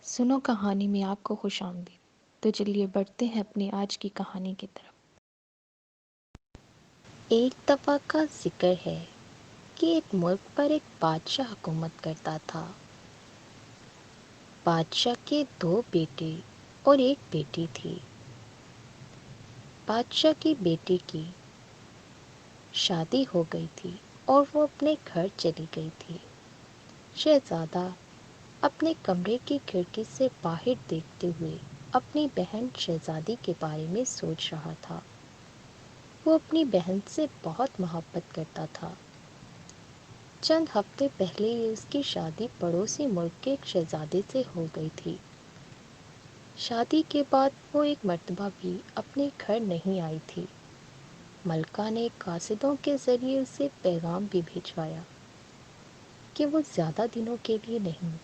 سنو کہانی میں آپ کو خوش آمدید۔ تو چلیے بڑھتے ہیں اپنی آج کی کہانی کی طرف۔ ایک دفعہ کا ذکر ہے کہ ایک ملک پر ایک بادشاہ حکومت کرتا تھا۔ بادشاہ کے 2 بیٹے اور ایک بیٹی تھی۔ بادشاہ کی بیٹی کی شادی ہو گئی تھی اور وہ اپنے گھر چلی گئی تھی۔ شہزادہ اپنے کمرے کی کھڑکی سے باہر دیکھتے ہوئے اپنی بہن شہزادی کے بارے میں سوچ رہا تھا۔ وہ اپنی بہن سے بہت محبت کرتا تھا۔ چند ہفتے پہلے ہی اس کی شادی پڑوسی ملک کے ایک شہزادے سے ہو گئی تھی۔ شادی کے بعد وہ ایک مرتبہ بھی اپنے گھر نہیں آئی تھی۔ ملکہ نے قاصدوں کے ذریعے اسے پیغام بھی بھیجوایا کہ وہ زیادہ دنوں کے لیے نہیں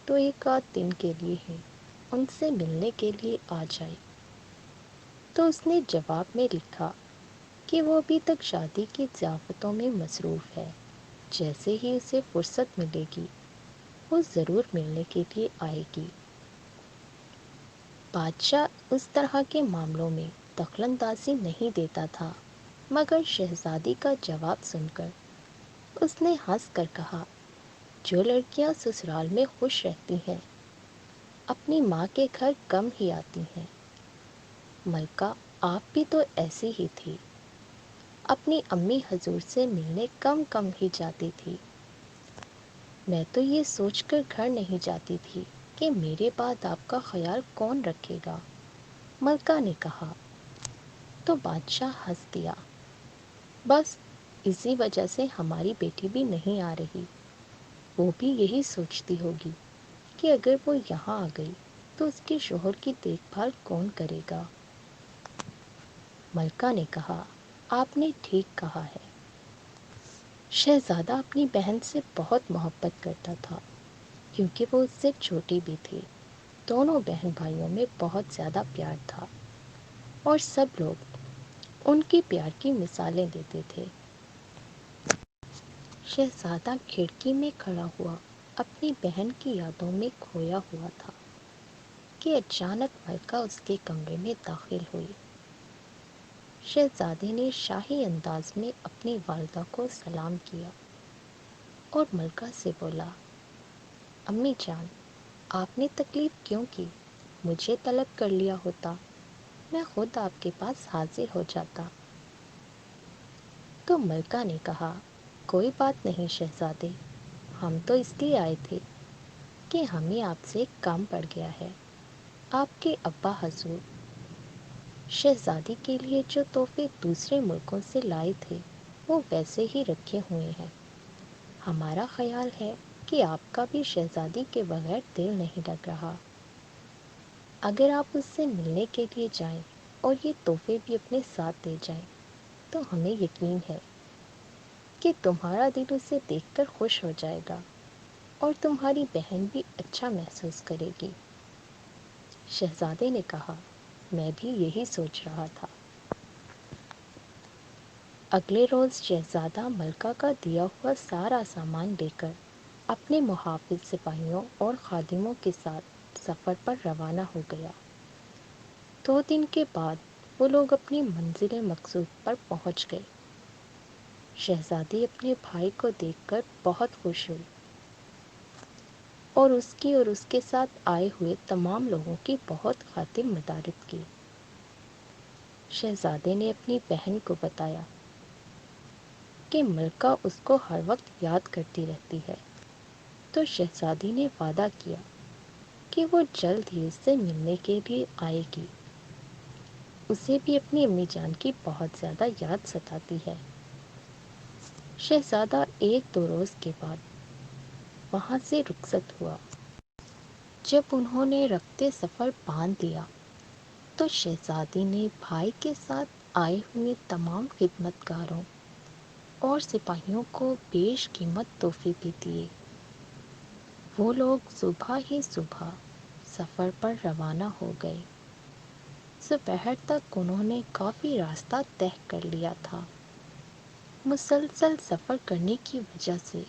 تو 1 آدھ دن کے لیے ہی ان سے ملنے کے لیے آ جائے۔ تو اس نے جواب میں لکھا کہ وہ ابھی تک شادی کی ضیافتوں میں مصروف ہے، جیسے ہی اسے فرصت ملے گی وہ ضرور ملنے کے لیے آئے گی۔ بادشاہ اس طرح کے معاملوں میں دخل اندازی نہیں دیتا تھا، مگر شہزادی کا جواب سن کر اس نے ہنس کر کہا، جو لڑکیاں سسرال میں خوش رہتی ہیں اپنی ماں کے گھر کم ہی آتی ہیں۔ ملکہ آپ بھی تو ایسی ہی تھی، اپنی امی حضور سے ملنے کم ہی جاتی تھی۔ میں تو یہ سوچ کر گھر نہیں جاتی تھی کہ میرے بعد آپ کا خیال کون رکھے گا، ملکہ نے کہا۔ تو بادشاہ ہنس دیا، بس اسی وجہ سے ہماری بیٹی بھی نہیں آ رہی۔ وہ بھی یہی سوچتی ہوگی کہ اگر وہ یہاں آ گئی تو اس کے شوہر کی دیکھ بھال کون کرے گا۔ ملکہ نے کہا، آپ نے ٹھیک کہا ہے۔ شہزادہ اپنی بہن سے بہت محبت کرتا تھا کیونکہ وہ اس سے چھوٹی بھی تھی۔ دونوں بہن بھائیوں میں بہت زیادہ پیار تھا اور سب لوگ ان کی پیار کی مثالیں دیتے تھے۔ شہزادہ کھڑکی میں کھڑا ہوا اپنی بہن کی یادوں میں کھویا ہوا تھا کہ اچانک ملکہ اس کے کمرے میں داخل ہوئی۔ شہزادے نے شاہی انداز میں اپنی والدہ کو سلام کیا اور ملکہ سے بولا، امی جان، آپ نے تکلیف کیوں کی؟ مجھے طلب کر لیا ہوتا، میں خود آپ کے پاس حاضر ہو جاتا۔ تو ملکہ نے کہا، کوئی بات نہیں شہزادے، ہم تو اس لیے آئے تھے کہ ہمیں آپ سے ایک کام پڑ گیا ہے۔ آپ کے ابا حضور شہزادی کے لیے جو تحفے دوسرے ملکوں سے لائے تھے وہ ویسے ہی رکھے ہوئے ہیں۔ ہمارا خیال ہے کہ آپ کا بھی شہزادی کے بغیر دل نہیں لگ رہا۔ اگر آپ اس سے ملنے کے لیے جائیں اور یہ تحفے بھی اپنے ساتھ لے جائیں تو ہمیں یقین ہے کہ تمہارا دل اسے دیکھ کر خوش ہو جائے گا اور تمہاری بہن بھی اچھا محسوس کرے گی۔ شہزادے نے کہا، میں بھی یہی سوچ رہا تھا۔ اگلے روز شہزادہ ملکہ کا دیا ہوا سارا سامان لے کر اپنے محافظ سپاہیوں اور خادموں کے ساتھ سفر پر روانہ ہو گیا۔ 2 دن کے بعد وہ لوگ اپنی منزل مقصود پر پہنچ گئے۔ شہزادی اپنے بھائی کو دیکھ کر بہت خوش ہوئی اور اس کے ساتھ آئے ہوئے تمام لوگوں کی بہت خاطر مدارت کی۔ شہزادے نے اپنی بہن کو بتایا کہ ملکہ اس کو ہر وقت یاد کرتی رہتی ہے، تو شہزادی نے وعدہ کیا کہ وہ جلد ہی اس سے ملنے کے لیے آئے گی۔ اسے بھی اپنی امی جان کی بہت زیادہ یاد ستاتی ہے۔ شہزادہ 1-2 روز کے بعد وہاں سے رخصت ہوا۔ جب انہوں نے رخت سفر باندھ لیا تو شہزادی نے بھائی کے ساتھ آئے ہوئے تمام خدمت گاروں اور سپاہیوں کو بیش قیمت تحفے بھی دیے۔ وہ لوگ صبح ہی صبح سفر پر روانہ ہو گئے۔ دوپہر تک انہوں نے کافی راستہ طے کر لیا تھا۔ مسلسل سفر کرنے کی وجہ سے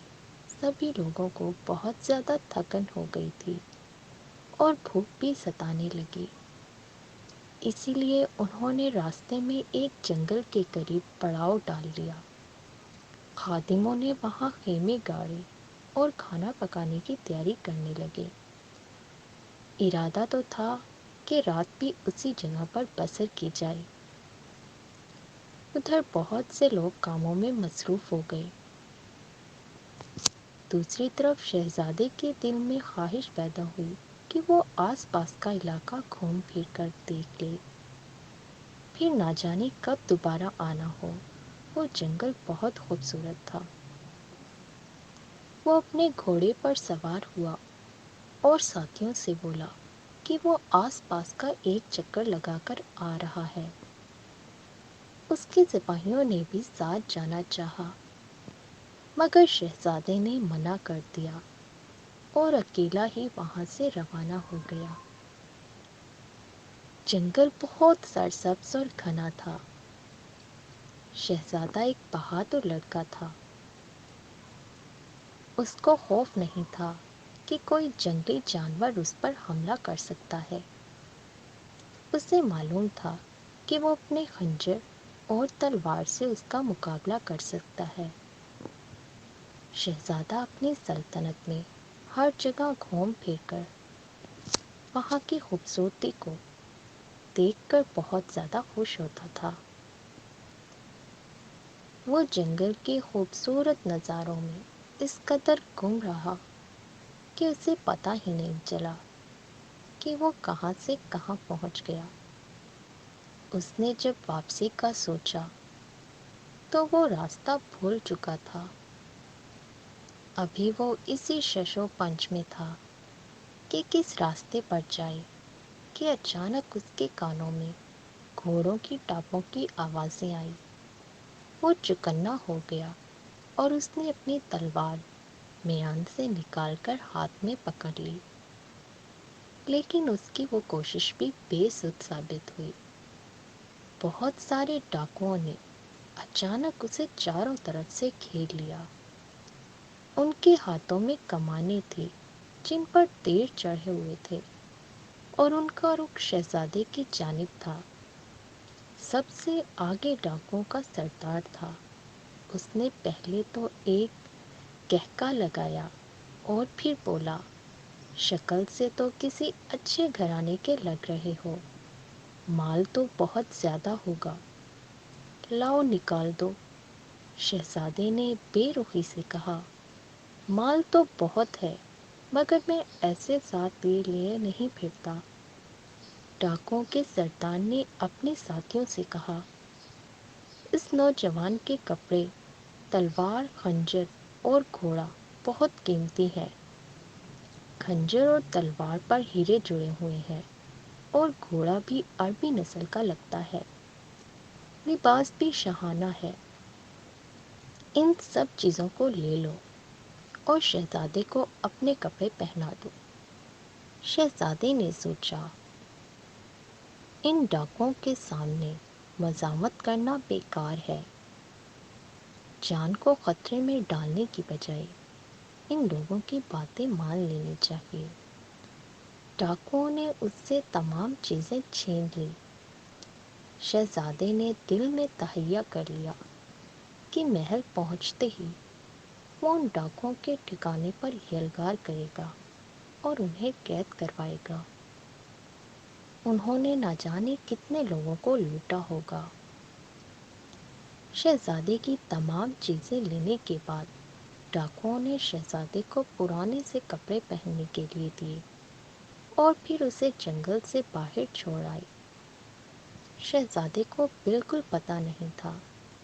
سبھی لوگوں کو بہت زیادہ تھکن ہو گئی تھی اور بھوک بھی ستانے لگی۔ اسی لیے انہوں نے راستے میں ایک جنگل کے قریب پڑاؤ ڈال لیا۔ خادموں نے وہاں خیمے گاڑے اور کھانا پکانے کی تیاری کرنے لگے۔ ارادہ تو تھا کہ رات بھی اسی جگہ پر بسر کی جائے۔ ادھر بہت سے لوگ کاموں میں مصروف ہو گئے۔ دوسری طرف شہزادے کے دل میں خواہش پیدا ہوئی کہ وہ آس پاس کا علاقہ گھوم پھر کر دیکھ لے، پھر نہ جانے کب دوبارہ آنا ہو۔ وہ جنگل بہت خوبصورت تھا۔ وہ اپنے گھوڑے پر سوار ہوا اور ساتھیوں سے بولا کہ وہ آس پاس کا ایک چکر لگا کر آ رہا ہے۔ اس کے سپاہیوں نے بھی ساتھ جانا چاہا، مگر شہزادے نے منع کر دیا اور اکیلا ہی وہاں سے روانہ ہو گیا۔ جنگل بہت سرسبز اور گھنا تھا۔ شہزادہ ایک بہادر لڑکا تھا۔ اس کو خوف نہیں تھا کہ کوئی جنگلی جانور اس پر حملہ کر سکتا ہے۔ اسے معلوم تھا کہ وہ اپنے خنجر اور تلوار سے اس کا مقابلہ کر سکتا ہے۔ شہزادہ اپنی سلطنت میں ہر جگہ گھوم پھر کر وہاں کی خوبصورتی کو دیکھ کر بہت زیادہ خوش ہوتا تھا۔ وہ جنگل کے خوبصورت نظاروں میں اس قدر گم رہا کہ اسے پتہ ہی نہیں چلا کہ وہ کہاں سے کہاں پہنچ گیا۔ اس نے جب واپسی کا سوچا تو وہ راستہ بھول چکا تھا۔ ابھی وہ اسی شش و پنج میں تھا کہ کس راستے پر جائے کہ اچانک اس کے کانوں میں گھوڑوں کی ٹاپوں کی آوازیں آئیں۔ وہ چکنا ہو گیا اور اس نے اپنی تلوار میان سے نکال کر ہاتھ میں پکڑ لی، لیکن اس کی وہ کوشش بھی بے سود ثابت ہوئی۔ بہت سارے ڈاکوؤں نے اچانک اسے چاروں طرف سے گھیر لیا۔ ان کے ہاتھوں میں کمانیں تھیں جن پر تیر چڑھے ہوئے تھے، اور ان کا رخ شہزادے کی جانب تھا۔ سب سے آگے ڈاکوؤں کا سردار تھا۔ اس نے پہلے تو ایک کہکا لگایا اور پھر بولا، شکل سے تو کسی اچھے گھرانے کے لگ رہے ہو، مال تو بہت زیادہ ہوگا، لاؤ نکال دو۔ شہزادے نے بے رخی سے کہا، مال تو بہت ہے، مگر میں ایسے ساتھ لیے نہیں پھرتا۔ ڈاکوؤں کے سردار نے اپنے ساتھیوں سے کہا، اس نوجوان کے کپڑے، تلوار، خنجر اور گھوڑا بہت قیمتی ہے۔ خنجر اور تلوار پر ہیرے جڑے ہوئے ہیں، اور گھوڑا بھی عربی نسل کا لگتا ہے۔ لباس بھی شاہانہ ہے۔ ان سب چیزوں کو لے لو اور شہزادے کو اپنے کپڑے پہنا دو۔ شہزادے نے سوچا، ان ڈاکوؤں کے سامنے مزاحمت کرنا بیکار ہے۔ جان کو خطرے میں ڈالنے کی بجائے ان لوگوں کی باتیں مان لینی چاہیے۔ ڈاکوؤں نے اس سے تمام چیزیں چھین لی۔ شہزادے نے دل میں تہیہ کر لیا کہ محل پہنچتے ہی وہ ان ڈاکوؤں کے ٹھکانے پر یلغار کرے گا اور انہیں قید کروائے گا۔ انہوں نے نہ جانے کتنے لوگوں کو لوٹا ہوگا۔ شہزادے کی تمام چیزیں لینے کے بعد ڈاکوؤں نے شہزادے کو پرانے سے کپڑے پہننے کے لیے دیے اور پھر اسے جنگل سے باہر چھوڑ آئے۔ شہزادے کو بالکل پتہ نہیں تھا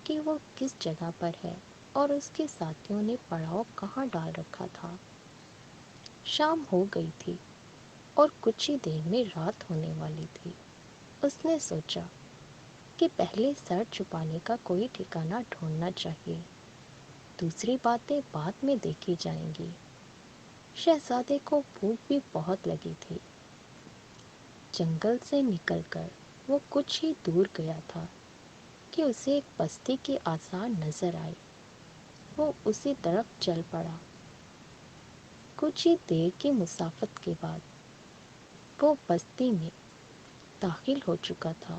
کہ وہ کس جگہ پر ہے اور اس کے ساتھیوں نے پڑاؤ کہاں ڈال رکھا تھا۔ شام ہو گئی تھی اور کچھ ہی دیر میں رات ہونے والی تھی۔ اس نے سوچا کہ پہلے سر چھپانے کا کوئی ٹھکانہ ڈھونڈنا چاہیے، دوسری باتیں بعد میں دیکھی جائیں گی۔ شہزادے کو بھوک بھی بہت لگی تھی۔ جنگل سے نکل کر وہ کچھ ہی دور گیا تھا کہ اسے ایک بستی کے آثار نظر آئے۔ وہ اسی طرف چل پڑا۔ کچھ ہی دیر کی مسافت کے بعد وہ بستی میں داخل ہو چکا تھا،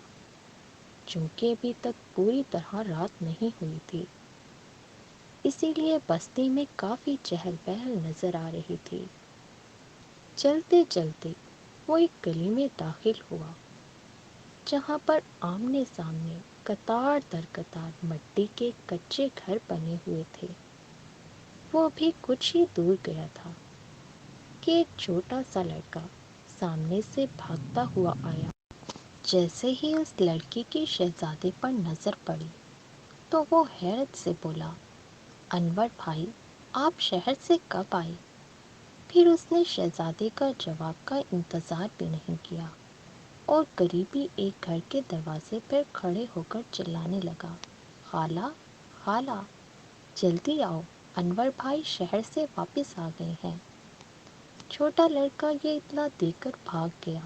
چونکہ ابھی تک پوری طرح رات نہیں ہوئی تھی، اسی لیے بستی میں کافی چہل پہل نظر آ رہی تھی۔ چلتے چلتے وہ ایک گلی میں داخل ہوا، جہاں پر آمنے سامنے قطار در قطار مٹی کے کچے گھر بنے ہوئے تھے۔ وہ بھی کچھ ہی دور گیا تھا کہ ایک چھوٹا سا لڑکا سامنے سے بھاگتا ہوا آیا۔ جیسے ہی اس لڑکی کی شہزادے پر نظر پڑی تو وہ حیرت سے بولا، انور بھائی، آپ شہر سے کب آئے؟ پھر اس نے شہزادے کا جواب کا انتظار بھی نہیں کیا اور قریبی ایک گھر کے دروازے پر کھڑے ہو کر چلانے لگا، خالہ، خالہ، جلدی آؤ، انور بھائی شہر سے واپس آ گئے ہیں۔ چھوٹا لڑکا یہ اطلاع دے کر بھاگ گیا۔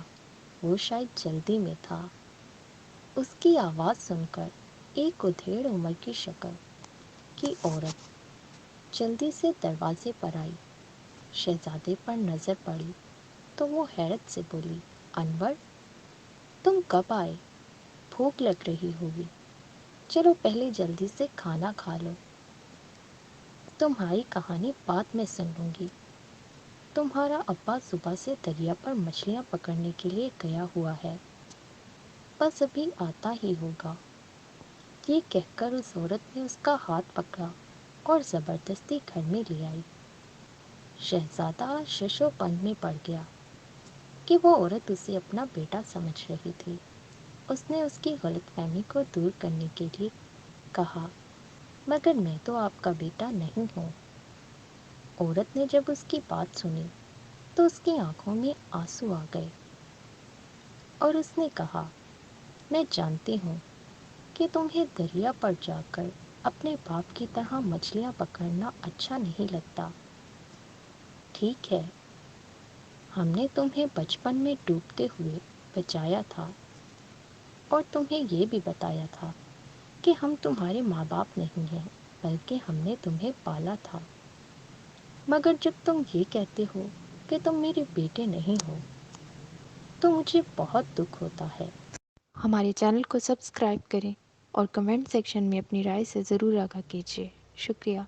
وہ شاید جلدی میں تھا۔ اس کی آواز سن کر ایک ادھیڑ عمر کی شکل کی عورت جلدی سے دروازے پر آئی۔ شہزادے پر نظر پڑی تو وہ حیرت سے بولی، انور، تم کب آئے؟ بھوک لگ رہی ہوگی، چلو پہلے جلدی سے کھانا کھا لو، تمہاری کہانی بعد میں سن لوں گی۔ تمہارا ابا صبح سے دریا پر مچھلیاں پکڑنے کے لیے گیا ہوا ہے، بس ابھی آتا ہی ہوگا۔ یہ کہہ کر اس عورت نے اس کا ہاتھ پکڑا اور زبردستی گھر میں لے آئی۔ شہزادہ شش و پنج میں پڑ گیا کہ وہ عورت اسے اپنا بیٹا سمجھ رہی تھی۔ اس نے اس کی غلط فہمی کو دور کرنے کے لیے کہا، مگر میں تو آپ کا بیٹا نہیں ہوں۔ عورت نے جب اس کی بات سنی تو اس کی آنکھوں میں آنسو آ گئے اور اس نے کہا، میں جانتی ہوں کہ تمہیں دریا پر جا کر اپنے باپ کی طرح مچھلیاں پکڑنا اچھا نہیں لگتا۔ ٹھیک ہے، ہم نے تمہیں بچپن میں ڈوبتے ہوئے بچایا تھا اور تمہیں یہ بھی بتایا تھا کہ ہم تمہارے ماں باپ نہیں ہیں بلکہ ہم نے تمہیں پالا تھا، مگر جب تم یہ کہتے ہو کہ تم میرے بیٹے نہیں ہو تو مجھے بہت دکھ ہوتا ہے۔ ہمارے چینل کو سبسکرائب کریں اور کمنٹ سیکشن میں اپنی رائے سے ضرور آگاہ کیجیے۔ شکریہ۔